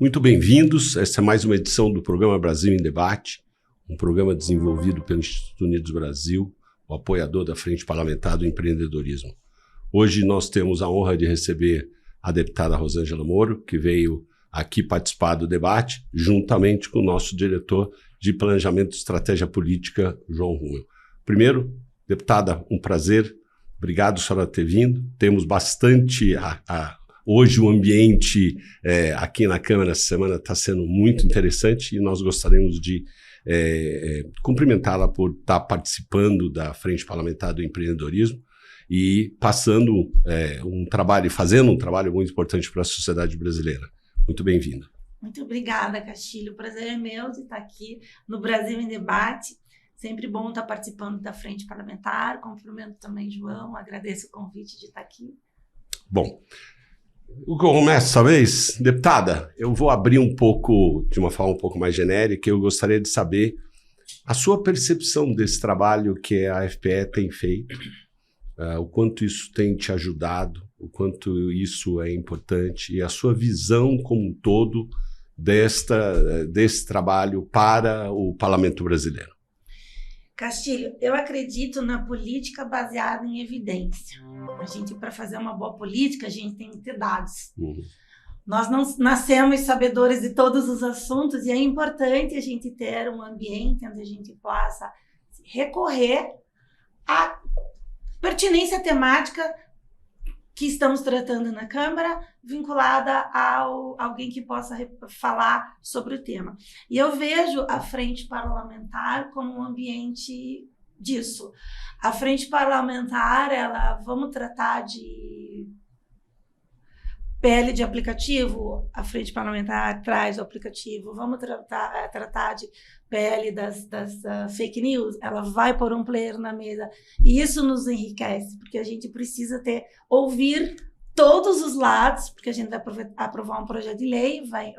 Muito bem-vindos. Esta é mais uma edição do programa Brasil em Debate, um programa desenvolvido pelo Instituto Unidos Brasil, o apoiador da Frente Parlamentar do Empreendedorismo. Hoje nós temos a honra de receber a deputada Rosângela Moro, que veio aqui participar do debate, juntamente com o nosso diretor de Planejamento e Estratégia Política, João Rummel. Primeiro, deputada, um prazer. Obrigado, senhora, por ter vindo. Temos bastante... Hoje o ambiente aqui na Câmara essa semana está sendo muito interessante e nós gostaríamos de cumprimentá-la por estar participando da Frente Parlamentar do Empreendedorismo e passando fazendo um trabalho muito importante para a sociedade brasileira. Muito bem-vinda. Muito obrigada, Castilho. O prazer é meu de estar aqui no Brasil em Debate. Sempre bom estar participando da Frente Parlamentar. Cumprimento também, João. Agradeço o convite de estar aqui. Bom, eu começo essa vez. Deputada, eu vou abrir um pouco, de uma forma um pouco mais genérica. Eu gostaria de saber a sua percepção desse trabalho que a FPE tem feito, o quanto isso tem te ajudado, o quanto isso é importante e a sua visão como um todo desse trabalho para o Parlamento brasileiro. Castilho, eu acredito na política baseada em evidência. Para fazer uma boa política, a gente tem que ter dados. Nós não nascemos sabedores de todos os assuntos e é importante a gente ter um ambiente onde a gente possa recorrer à pertinência temática que estamos tratando na Câmara, vinculada a alguém que possa falar sobre o tema. E eu vejo a Frente Parlamentar como um ambiente disso. A Frente Parlamentar, vamos tratar de PL de aplicativo, a Frente Parlamentar traz o aplicativo. Vamos tratar de PL das fake news, ela vai pôr um player na mesa. E isso nos enriquece, porque a gente precisa ouvir todos os lados, porque a gente vai aprovar um projeto de lei, vai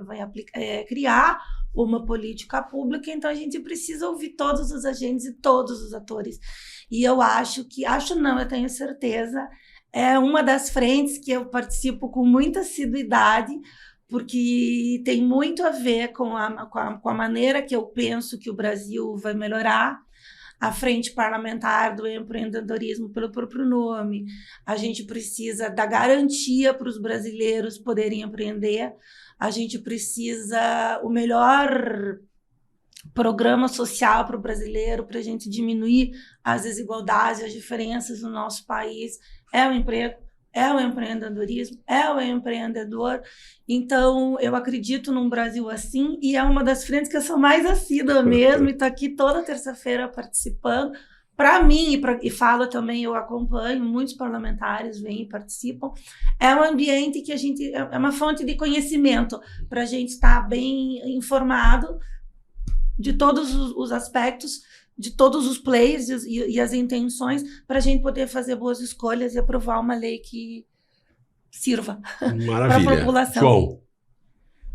criar uma política pública, então a gente precisa ouvir todos os agentes e todos os atores. E eu eu tenho certeza, é uma das frentes que eu participo com muita assiduidade, porque tem muito a ver com a maneira que eu penso que o Brasil vai melhorar. A Frente Parlamentar do Empreendedorismo, pelo próprio nome, a gente precisa dar garantia para os brasileiros poderem empreender, a gente precisa o melhor programa social para o brasileiro, para a gente diminuir as desigualdades, as diferenças no nosso país. É o emprego, é o empreendedorismo, é o empreendedor. Então, eu acredito num Brasil assim e é uma das frentes que eu sou mais assídua mesmo e estou aqui toda terça-feira participando. Para mim, e falo também, eu acompanho, muitos parlamentares vêm e participam. É um ambiente que é uma fonte de conhecimento para a gente estar bem informado de todos os aspectos, de todos os players e as intenções, para a gente poder fazer boas escolhas e aprovar uma lei que sirva para a população. João.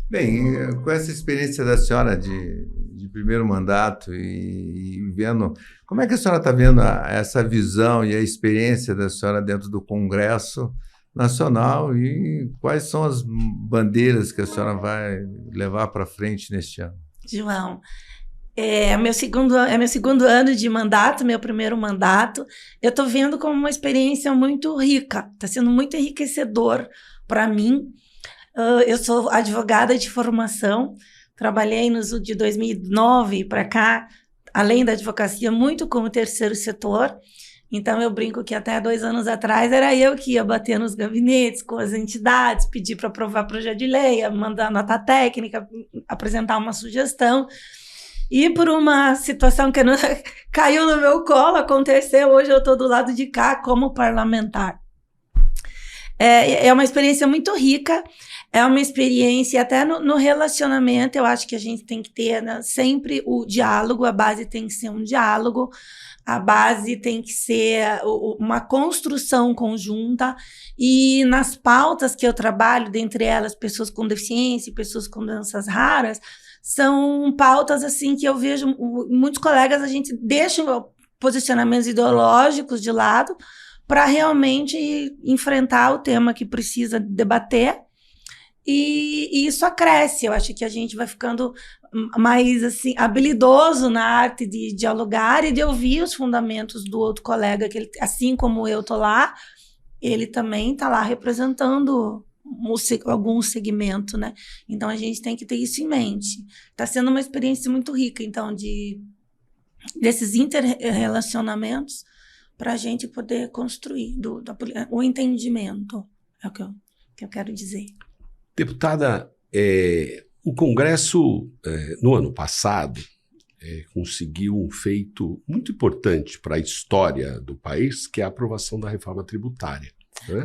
Bem, com essa experiência da senhora de primeiro mandato e vendo, como é que a senhora está vendo essa visão e a experiência da senhora dentro do Congresso Nacional e quais são as bandeiras que a senhora vai levar para frente neste ano? João, é meu segundo ano de mandato, meu primeiro mandato. Eu estou vendo como uma experiência muito rica, está sendo muito enriquecedor para mim. Eu sou advogada de formação, trabalhei de 2009 para cá, além da advocacia, muito com o terceiro setor. Então, eu brinco que até 2 anos atrás era eu que ia bater nos gabinetes, com as entidades, pedir para aprovar projeto de lei, mandar nota técnica, apresentar uma sugestão. E por uma situação que caiu no meu colo, aconteceu, hoje eu estou do lado de cá como parlamentar. É uma experiência muito rica, é uma experiência até no relacionamento, eu acho que a gente tem que ter, né, sempre o diálogo, a base tem que ser um diálogo, a base tem que ser uma construção conjunta, e nas pautas que eu trabalho, dentre elas pessoas com deficiência, pessoas com doenças raras, são pautas assim que eu vejo muitos colegas, a gente deixa posicionamentos ideológicos de lado para realmente enfrentar o tema que precisa debater, e isso acresce. Eu acho que a gente vai ficando mais assim, habilidoso na arte de dialogar e de ouvir os fundamentos do outro colega, que ele, assim como eu estou lá, ele também está lá representando algum segmento, né? Então a gente tem que ter isso em mente. Está sendo uma experiência muito rica, então, desses interrelacionamentos, para a gente poder construir o entendimento, é o que eu quero dizer. Deputada, o Congresso, no ano passado, conseguiu um feito muito importante para a história do país, que é a aprovação da reforma tributária, né?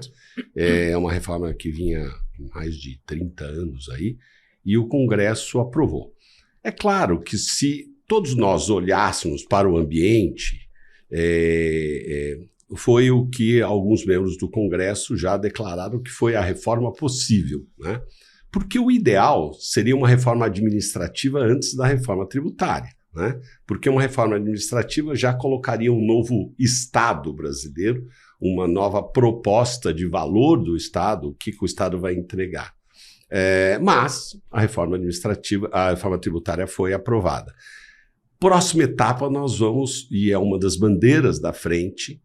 É uma reforma que vinha há mais de 30 anos aí, e o Congresso aprovou. É claro que se todos nós olhássemos para o ambiente, foi o que alguns membros do Congresso já declararam que foi a reforma possível, né? Porque o ideal seria uma reforma administrativa antes da reforma tributária, né? Porque uma reforma administrativa já colocaria um novo Estado brasileiro, uma nova proposta de valor do Estado, o que o Estado vai entregar. Mas a reforma tributária foi aprovada. Próxima etapa, nós vamos, e é uma das bandeiras da frente,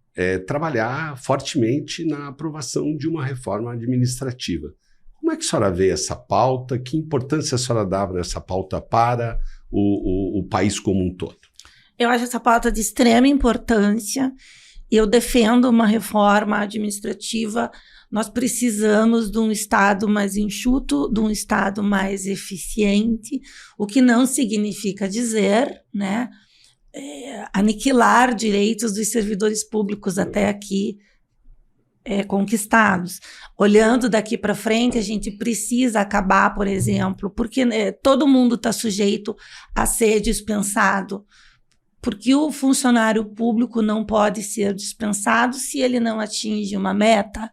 trabalhar fortemente na aprovação de uma reforma administrativa. Como é que a senhora vê essa pauta? Que importância a senhora dava nessa pauta para o país como um todo? Eu acho essa pauta de extrema importância. Eu defendo uma reforma administrativa. Nós precisamos de um Estado mais enxuto, de um Estado mais eficiente, o que não significa dizer, né, aniquilar direitos dos servidores públicos até aqui conquistados. Olhando daqui para frente, a gente precisa acabar, por exemplo, porque todo mundo está sujeito a ser dispensado, porque o funcionário público não pode ser dispensado se ele não atinge uma meta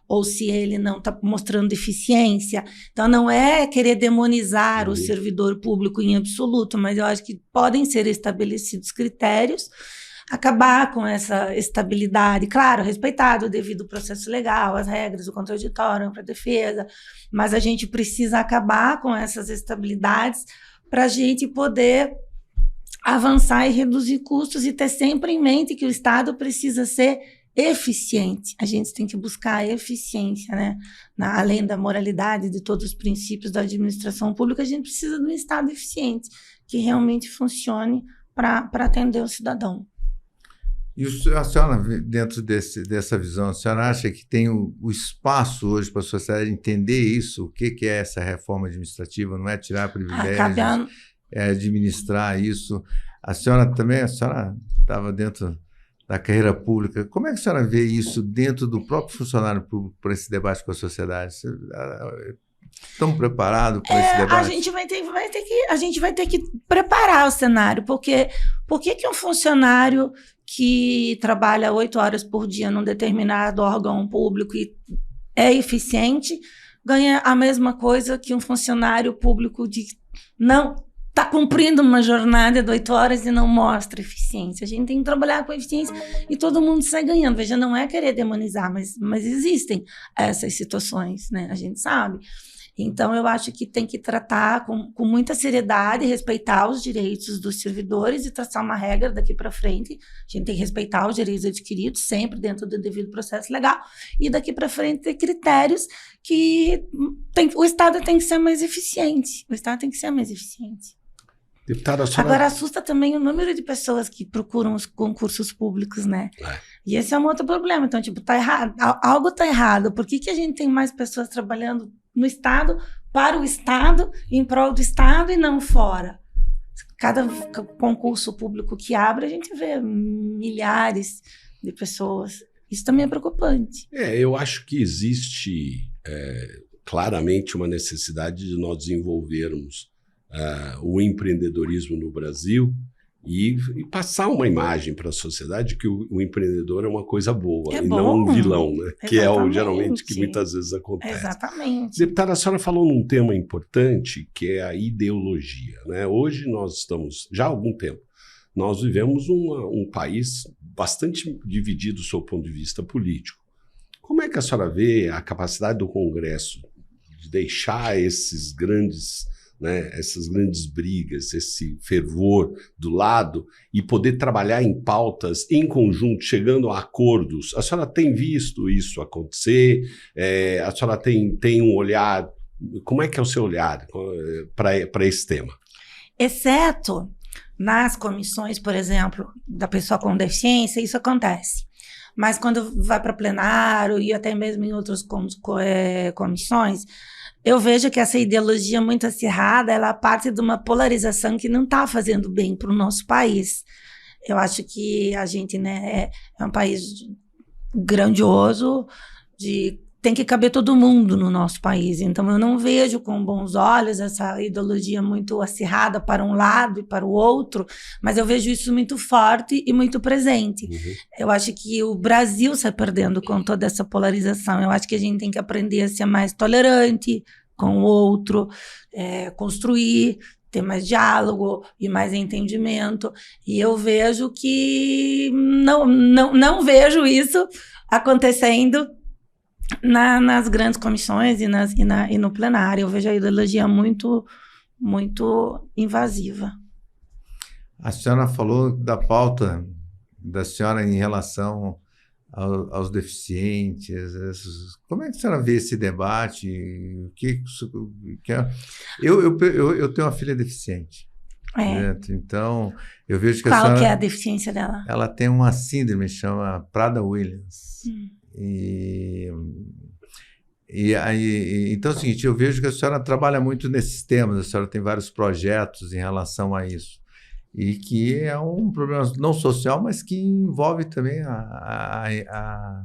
ou se ele não está mostrando eficiência. Então, não é querer demonizar o servidor público em absoluto, mas eu acho que podem ser estabelecidos critérios, acabar com essa estabilidade, claro, respeitado o devido processo legal, as regras, o contraditório para a defesa, mas a gente precisa acabar com essas estabilidades para a gente poder avançar e reduzir custos e ter sempre em mente que o Estado precisa ser eficiente. A gente tem que buscar a eficiência, né? Além da moralidade, de todos os princípios da administração pública, a gente precisa de um Estado eficiente, que realmente funcione para atender o cidadão. E a senhora, dentro dessa visão, a senhora acha que tem o espaço hoje para a sociedade entender isso? O que é essa reforma administrativa? Não é tirar privilégios, é administrar isso. A senhora estava dentro da carreira pública. Como é que a senhora vê isso dentro do próprio funcionário público para esse debate com a sociedade? Estão preparados para esse debate? A gente vai ter que preparar o cenário, porque por que um funcionário que trabalha 8 horas por dia num determinado órgão público e é eficiente ganha a mesma coisa que um funcionário público de não está cumprindo uma jornada de 8 horas e não mostra eficiência? A gente tem que trabalhar com eficiência e todo mundo sai ganhando. Veja, não é querer demonizar, mas existem essas situações, né? A gente sabe. Então, eu acho que tem que tratar com muita seriedade, respeitar os direitos dos servidores e traçar uma regra daqui para frente. A gente tem que respeitar os direitos adquiridos, sempre dentro do devido processo legal, e daqui para frente ter critérios que o Estado tem que ser mais eficiente. O Estado tem que ser mais eficiente. Deputada, Agora, assusta também o número de pessoas que procuram os concursos públicos, né? E esse é um outro problema. Então, tá errado. Algo está errado. Por que a gente tem mais pessoas trabalhando no Estado, para o Estado, em prol do Estado e não fora? Cada concurso público que abre, a gente vê milhares de pessoas. Isso também é preocupante. Eu acho que existe claramente uma necessidade de nós desenvolvermos o empreendedorismo no Brasil e passar uma imagem para a sociedade que o empreendedor é uma coisa boa e não um vilão, né? Que geralmente que muitas vezes acontece. Exatamente. Deputada, a senhora falou num tema importante que é a ideologia, né? Hoje nós estamos, já há algum tempo, nós vivemos um país bastante dividido sob o ponto de vista político. Como é que a senhora vê a capacidade do Congresso de deixar esses grandes, né, essas grandes brigas, esse fervor do lado e poder trabalhar em pautas em conjunto, chegando a acordos? A senhora tem visto isso acontecer? A senhora tem um olhar... Como é que é o seu olhar para esse tema? Exceto nas comissões, por exemplo, da pessoa com deficiência, isso acontece. Mas quando vai para plenário e até mesmo em outras comissões, eu vejo que essa ideologia muito acirrada, ela parte de uma polarização que não está fazendo bem para o nosso país. Eu acho que a gente, né, é um país grandioso, tem que caber todo mundo no nosso país. Então, eu não vejo com bons olhos essa ideologia muito acirrada para um lado e para o outro, mas eu vejo isso muito forte e muito presente. Uhum. Eu acho que o Brasil está perdendo com toda essa polarização. Eu acho que a gente tem que aprender a ser mais tolerante com o outro, construir, ter mais diálogo e mais entendimento. E eu vejo que não vejo isso acontecendo nas grandes comissões e no plenário. Eu vejo a ideologia muito, muito invasiva. A senhora falou da pauta da senhora em relação aos deficientes. Como é que a senhora vê esse debate? Eu tenho uma filha deficiente. Então, eu vejo que a senhora... Qual que é a deficiência dela? Ela tem uma síndrome, chama Prader-Williams. Então é o seguinte, eu vejo que a senhora trabalha muito nesses temas, a senhora tem vários projetos em relação a isso, e que é um problema não social, mas que envolve também a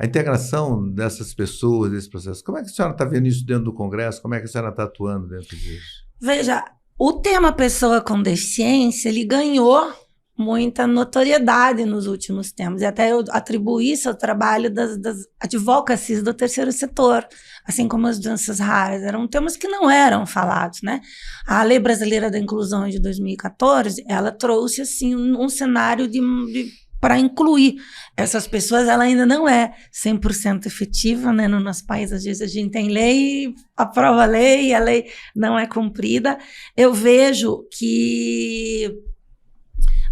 integração dessas pessoas, desse processo. Como é que a senhora está vendo isso dentro do Congresso? Como é que a senhora está atuando dentro disso? Veja, o tema pessoa com deficiência, ele ganhou muita notoriedade nos últimos tempos, e até eu atribuo isso ao trabalho das advocacies do terceiro setor, assim como as doenças raras, eram temas que não eram falados, né? A Lei Brasileira da Inclusão de 2014, ela trouxe assim um cenário para incluir essas pessoas. Ela ainda não é 100% efetiva, né? No nosso país, às vezes a gente tem lei, aprova a lei e a lei não é cumprida. Eu vejo que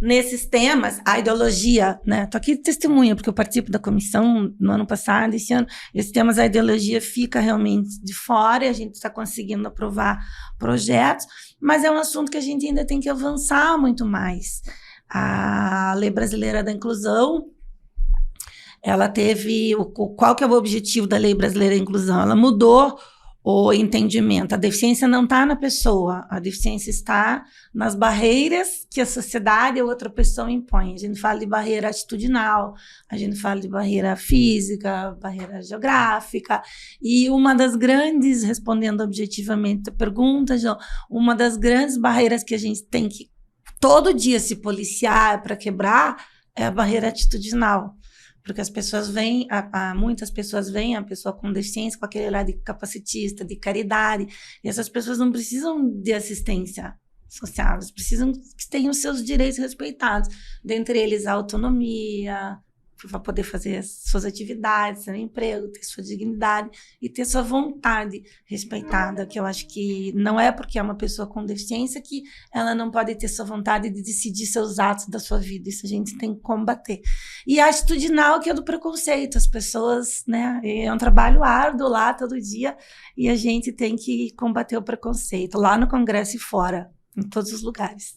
nesses temas, a ideologia, né? Estou aqui de testemunha, porque eu participo da comissão no ano passado, esse ano, esses temas, a ideologia fica realmente de fora, e a gente está conseguindo aprovar projetos, mas é um assunto que a gente ainda tem que avançar muito mais. A Lei Brasileira da Inclusão, ela teve... Qual que é o objetivo da Lei Brasileira da Inclusão? Ela mudou o entendimento. A deficiência não está na pessoa, a deficiência está nas barreiras que a sociedade ou outra pessoa impõe. A gente fala de barreira atitudinal, a gente fala de barreira física, barreira geográfica, e uma das grandes, respondendo objetivamente a pergunta, João, uma das grandes barreiras que a gente tem que todo dia se policiar para quebrar é a barreira atitudinal. Porque as pessoas veem, muitas pessoas veem a pessoa com deficiência com aquele olhar de capacitista, de caridade, e essas pessoas não precisam de assistência social, elas precisam que tenham os seus direitos respeitados, dentre eles a autonomia, para poder fazer as suas atividades, ter emprego, ter sua dignidade e ter sua vontade respeitada, que eu acho que não é porque é uma pessoa com deficiência que ela não pode ter sua vontade de decidir seus atos da sua vida. Isso a gente tem que combater. E a atitudinal, que é do preconceito. As pessoas, né, é um trabalho árduo lá todo dia, e a gente tem que combater o preconceito lá no Congresso e fora, em todos os lugares.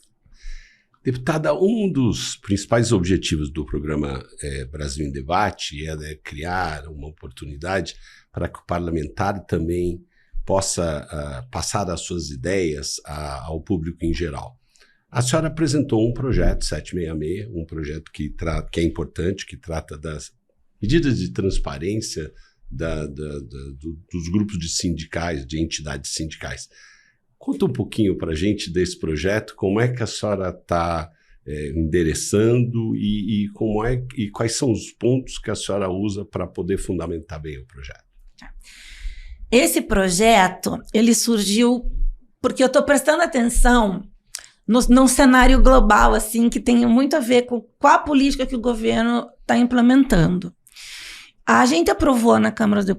Deputada, um dos principais objetivos do programa Brasil em Debate é criar uma oportunidade para que o parlamentar também possa passar as suas ideias ao público em geral. A senhora apresentou um projeto 766, um projeto que é importante, que trata das medidas de transparência dos grupos de sindicais, de entidades sindicais. Conta um pouquinho para a gente desse projeto, como é que a senhora está endereçando e quais são os pontos que a senhora usa para poder fundamentar bem o projeto. Esse projeto, ele surgiu porque eu estou prestando atenção num cenário global, assim, que tem muito a ver com qual a política que o governo está implementando. A gente aprovou na Câmara dos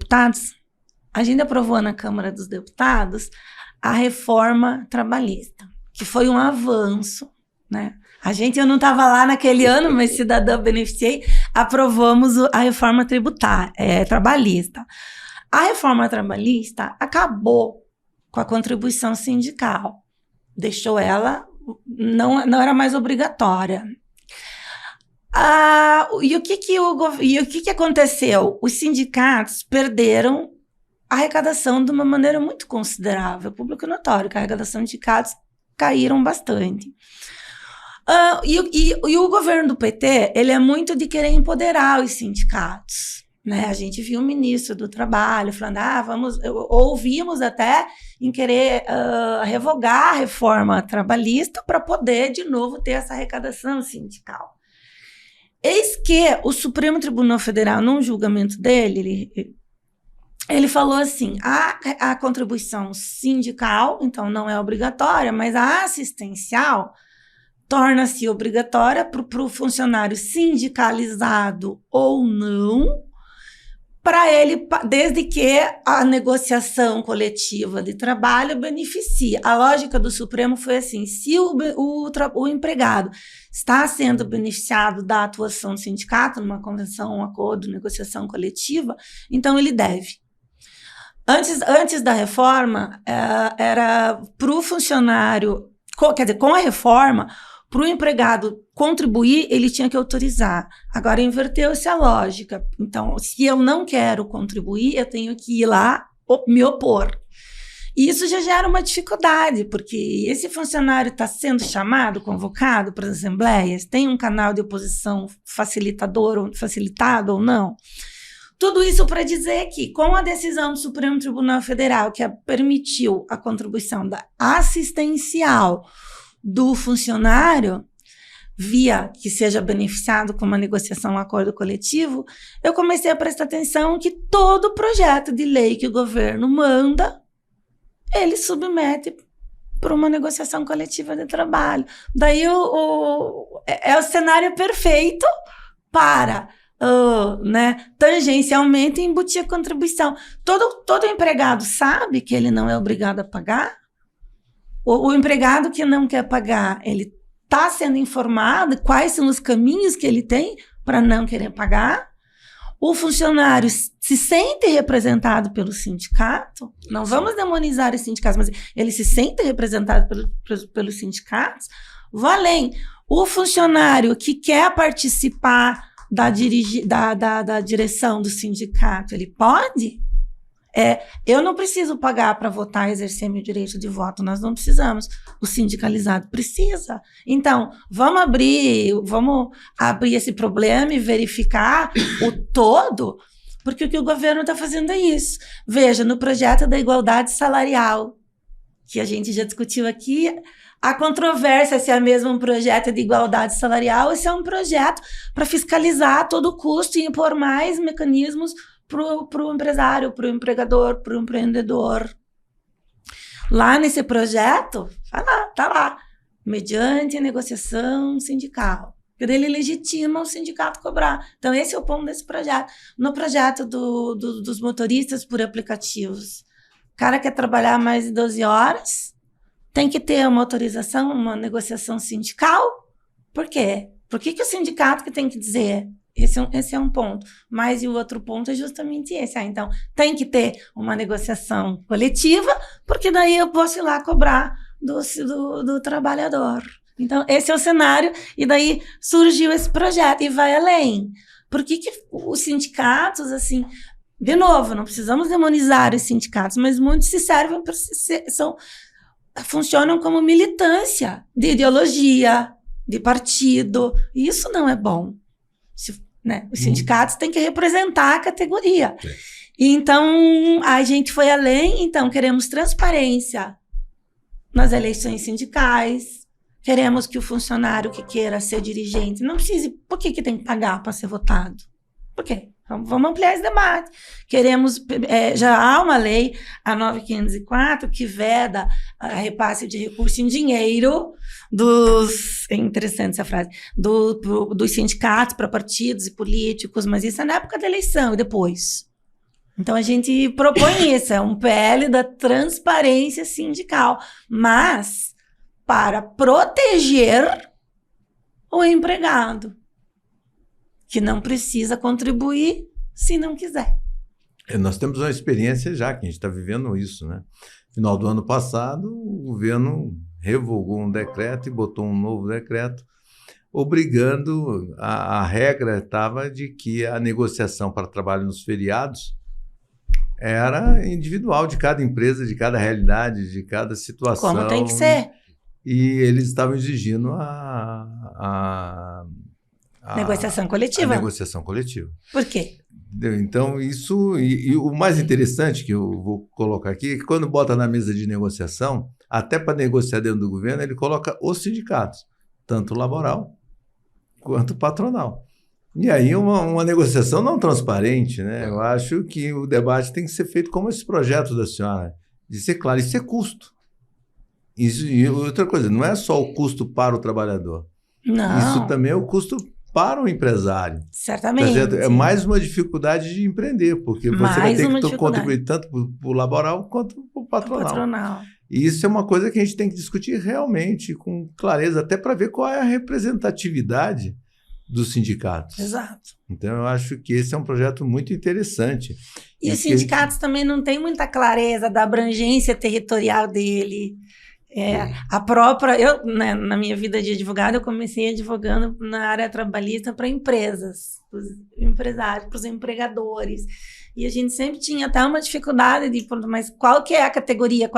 Deputados, a reforma trabalhista, que foi um avanço, né? Eu não estava lá naquele ano, mas cidadã beneficiei, aprovamos a reforma trabalhista. A reforma trabalhista acabou com a contribuição sindical, deixou ela, não era mais obrigatória. E o que aconteceu? Os sindicatos perderam a arrecadação de uma maneira muito considerável, público notório, que a arrecadação de sindicatos caíram bastante. E o governo do PT, ele é muito de querer empoderar os sindicatos, né? A gente viu o ministro do Trabalho falando, ouvimos até em querer revogar a reforma trabalhista para poder, de novo, ter essa arrecadação sindical. Eis que o Supremo Tribunal Federal, num julgamento dele, ele falou assim, a contribuição sindical, então não é obrigatória, mas a assistencial torna-se obrigatória para o funcionário sindicalizado ou não, para ele, desde que a negociação coletiva de trabalho beneficie. A lógica do Supremo foi assim, se o empregado está sendo beneficiado da atuação do sindicato, numa convenção, um acordo, negociação coletiva, então ele deve. Antes da reforma, era para o funcionário, com a reforma, para o empregado contribuir, ele tinha que autorizar. Agora, inverteu-se a lógica. Então, se eu não quero contribuir, eu tenho que ir lá me opor. E isso já gera uma dificuldade, porque esse funcionário está sendo chamado, convocado para as assembleias, tem um canal de oposição facilitado ou não. Tudo isso para dizer que, com a decisão do Supremo Tribunal Federal, que permitiu a contribuição da assistencial do funcionário, via que seja beneficiado com uma negociação, um acordo coletivo, eu comecei a prestar atenção que todo projeto de lei que o governo manda, ele submete para uma negociação coletiva de trabalho. Daí é o cenário perfeito para tangencialmente embutir a contribuição. Todo empregado sabe que ele não é obrigado a pagar. O empregado que não quer pagar, ele está sendo informado quais são os caminhos que ele tem para não querer pagar. O funcionário se sente representado pelo sindicato. Não vamos demonizar os sindicatos, mas ele se sente representado pelos sindicatos. Vou além. O funcionário que quer participar da direção do sindicato, ele pode? Eu não preciso pagar para votar e exercer meu direito de voto, nós não precisamos. O sindicalizado precisa. Então, vamos abrir esse problema e verificar o todo, porque o que o governo está fazendo é isso. Veja, no projeto da igualdade salarial, que a gente já discutiu aqui, a controvérsia se é mesmo um projeto de igualdade salarial ou se é um projeto para fiscalizar todo o custo e impor mais mecanismos para o empresário, para o empregador, para o empreendedor. Lá nesse projeto, tá lá, mediante negociação sindical. Porque ele legitima o sindicato cobrar. Então, esse é o ponto desse projeto. No projeto dos motoristas por aplicativos, o cara quer trabalhar mais de 12 horas, tem que ter uma autorização, uma negociação sindical. Por quê? Por que o sindicato que tem que dizer? Esse é um ponto. Mas e o outro ponto é justamente esse. Então, tem que ter uma negociação coletiva, porque daí eu posso ir lá cobrar do trabalhador. Então, esse é o cenário, e daí surgiu esse projeto, e vai além. Por que os sindicatos, assim, de novo, não precisamos demonizar os sindicatos, mas muitos se servem, funcionam como militância de ideologia, de partido, e isso não é bom. Os sindicatos têm que representar a categoria. Então, a gente foi além, então queremos transparência nas eleições sindicais, queremos que o funcionário que queira ser dirigente não precise. Por que tem que pagar para ser votado? Por quê? Vamos ampliar esse debate. Queremos, já há uma lei, a 9504, que veda a repasse de recurso em dinheiro é interessante essa frase, dos sindicatos para partidos e políticos, mas isso é na época da eleição e depois. Então, a gente propõe isso, é um PL da transparência sindical, mas para proteger o empregado, que não precisa contribuir se não quiser. Nós temos uma experiência já, que a gente está vivendo isso, né? No final do ano passado, o governo revogou um decreto e botou um novo decreto, obrigando, a regra estava de que a negociação para trabalho nos feriados era individual de cada empresa, de cada realidade, de cada situação. Como tem que ser. E eles estavam exigindo a negociação coletiva. A negociação coletiva. Por quê? Então, isso... E o mais interessante que eu vou colocar aqui é que quando bota na mesa de negociação, até para negociar dentro do governo, ele coloca os sindicatos, tanto laboral quanto patronal. E aí uma negociação não transparente, né? Eu acho que o debate tem que ser feito como esse projeto da senhora, de ser claro, isso é custo. Isso, e outra coisa, não é só o custo para o trabalhador. Não. Isso também é o custo para o empresário. Certamente. Tá, é mais uma dificuldade de empreender, porque você vai ter que contribuir tanto para o laboral quanto para o patronal. E isso é uma coisa que a gente tem que discutir realmente com clareza, até para ver qual é a representatividade dos sindicatos. Exato. Então, eu acho que esse é um projeto muito interessante. E os sindicatos também não têm muita clareza da abrangência territorial dele. A própria... Eu, né, na minha vida de advogado, eu comecei advogando na área trabalhista para empresas, para os empresários, para os empregadores. E a gente sempre tinha até uma dificuldade de... Mas qual que é a categoria?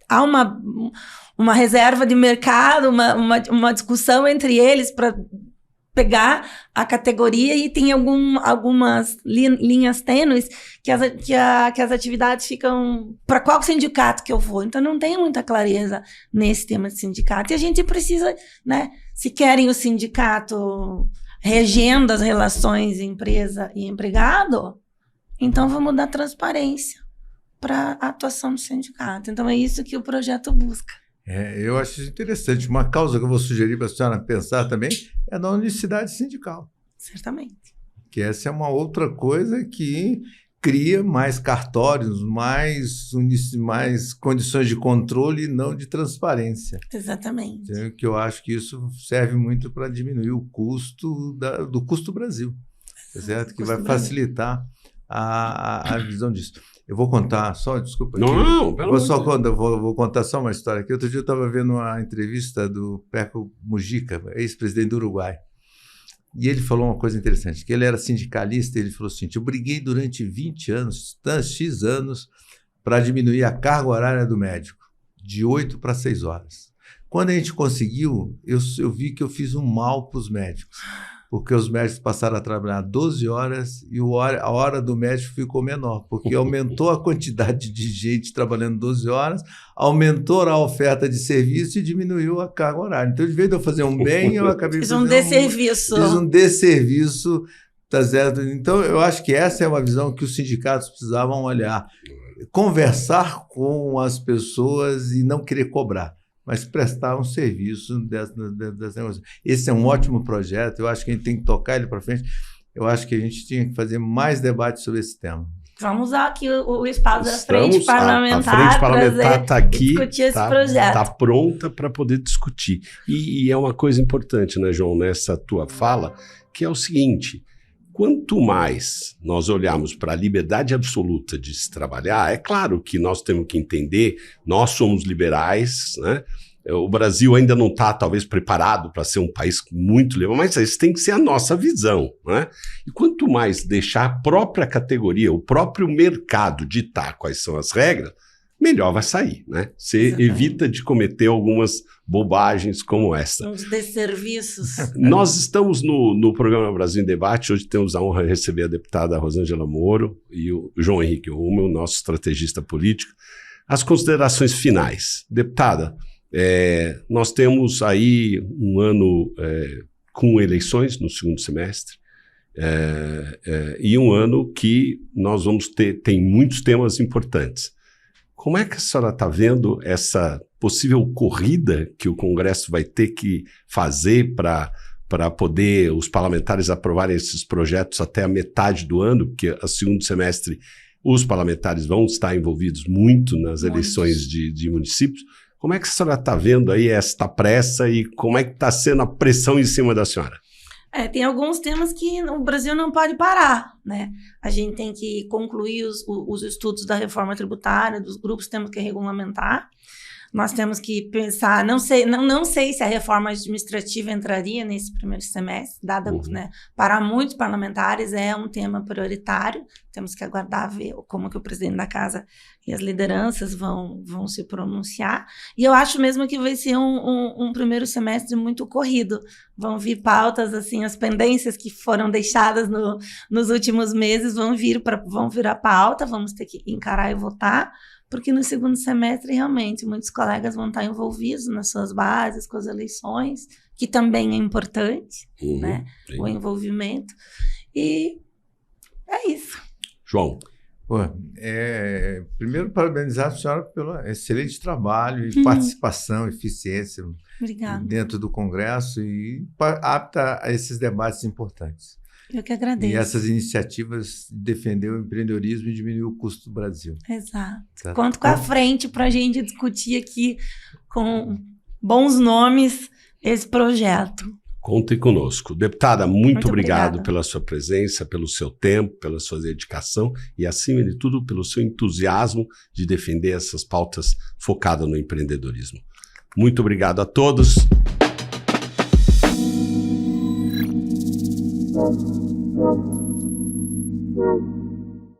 Há uma reserva de mercado, uma discussão entre eles para pegar a categoria, e tem algumas linhas tênues que as atividades ficam... Para qual sindicato que eu vou? Então, não tem muita clareza nesse tema de sindicato. E a gente precisa, né? Se querem o sindicato regendo as relações empresa e empregado, então vamos dar transparência para a atuação do sindicato. Então, é isso que o projeto busca. Eu acho isso interessante. Uma causa que eu vou sugerir para a senhora pensar também é da unicidade sindical. Certamente. Que essa é uma outra coisa que cria mais cartórios, mais condições de controle e não de transparência. Exatamente. Então, que eu acho que isso serve muito para diminuir o custo do custo Brasil, certo? Que vai facilitar a visão disso. Eu vou contar só, desculpa. Não, vou contar só uma história aqui. Outro dia eu estava vendo uma entrevista do Peco Mujica, ex-presidente do Uruguai. E ele falou uma coisa interessante, que ele era sindicalista, e ele falou assim: eu briguei durante 20 anos, X anos, para diminuir a carga horária do médico, de 8 para 6 horas. Quando a gente conseguiu, eu vi que eu fiz um mal para os médicos, porque os médicos passaram a trabalhar 12 horas e a hora do médico ficou menor, porque aumentou a quantidade de gente trabalhando 12 horas, aumentou a oferta de serviço e diminuiu a carga horária. Então, de vez de eu fazer um bem, eu acabei fazendo um desserviço. Fiz um desserviço, tá certo? Então, eu acho que essa é uma visão que os sindicatos precisavam olhar. Conversar com as pessoas e não querer cobrar, mas prestar um serviço dessa negócio. Esse é um ótimo projeto, eu acho que a gente tem que tocar ele para frente. Eu acho que a gente tinha que fazer mais debate sobre esse tema. Vamos usar aqui o espaço da Frente Parlamentar. A Frente Parlamentar está aqui, discutir esse projeto. Está pronta para poder discutir. E é uma coisa importante, né, João, nessa tua fala, que é o seguinte: quanto mais nós olharmos para a liberdade absoluta de se trabalhar, é claro que nós temos que entender, nós somos liberais, né? O Brasil ainda não está, talvez, preparado para ser um país muito liberal, mas isso tem que ser a nossa visão, né? E quanto mais deixar a própria categoria, o próprio mercado ditar quais são as regras, melhor vai sair, né? Você evita de cometer algumas bobagens como essa. Uns desserviços. Nós estamos no programa Brasil em Debate. Hoje temos a honra de receber a deputada Rosângela Moro e o João Henrique Rummel, nosso estrategista político. As considerações finais. Deputada, nós temos aí um ano com eleições no segundo semestre e um ano que nós vamos tem muitos temas importantes. Como é que a senhora está vendo essa possível corrida que o Congresso vai ter que fazer para poder os parlamentares aprovarem esses projetos até a metade do ano, porque a segundo semestre os parlamentares vão estar envolvidos muito nas eleições de municípios. Como é que a senhora está vendo aí esta pressa e como é que está sendo a pressão em cima da senhora? Tem alguns temas que o Brasil não pode parar, né? A gente tem que concluir os estudos da reforma tributária, dos grupos, temos que regulamentar. Nós temos que pensar, não sei se a reforma administrativa entraria nesse primeiro semestre, né, para muitos parlamentares é um tema prioritário, temos que aguardar ver como que o presidente da casa e as lideranças vão se pronunciar, e eu acho mesmo que vai ser um primeiro semestre muito corrido, vão vir pautas, assim, as pendências que foram deixadas nos últimos meses vão vir à pauta, vamos ter que encarar e votar, porque no segundo semestre, realmente, muitos colegas vão estar envolvidos nas suas bases, com as eleições, que também é importante, né? O envolvimento. E é isso. João. Primeiro, parabenizar a senhora pelo excelente trabalho e participação, eficiência Obrigada. Dentro do Congresso e apta a esses debates importantes. Eu que agradeço. E essas iniciativas de defender o empreendedorismo e diminuir o custo do Brasil. Exato. Tá. Conto com a frente para a gente discutir aqui com bons nomes esse projeto. Contem conosco. Deputada, muito obrigado pela sua presença, pelo seu tempo, pela sua dedicação e, acima de tudo, pelo seu entusiasmo de defender essas pautas focadas no empreendedorismo. Muito obrigado a todos. Thank you.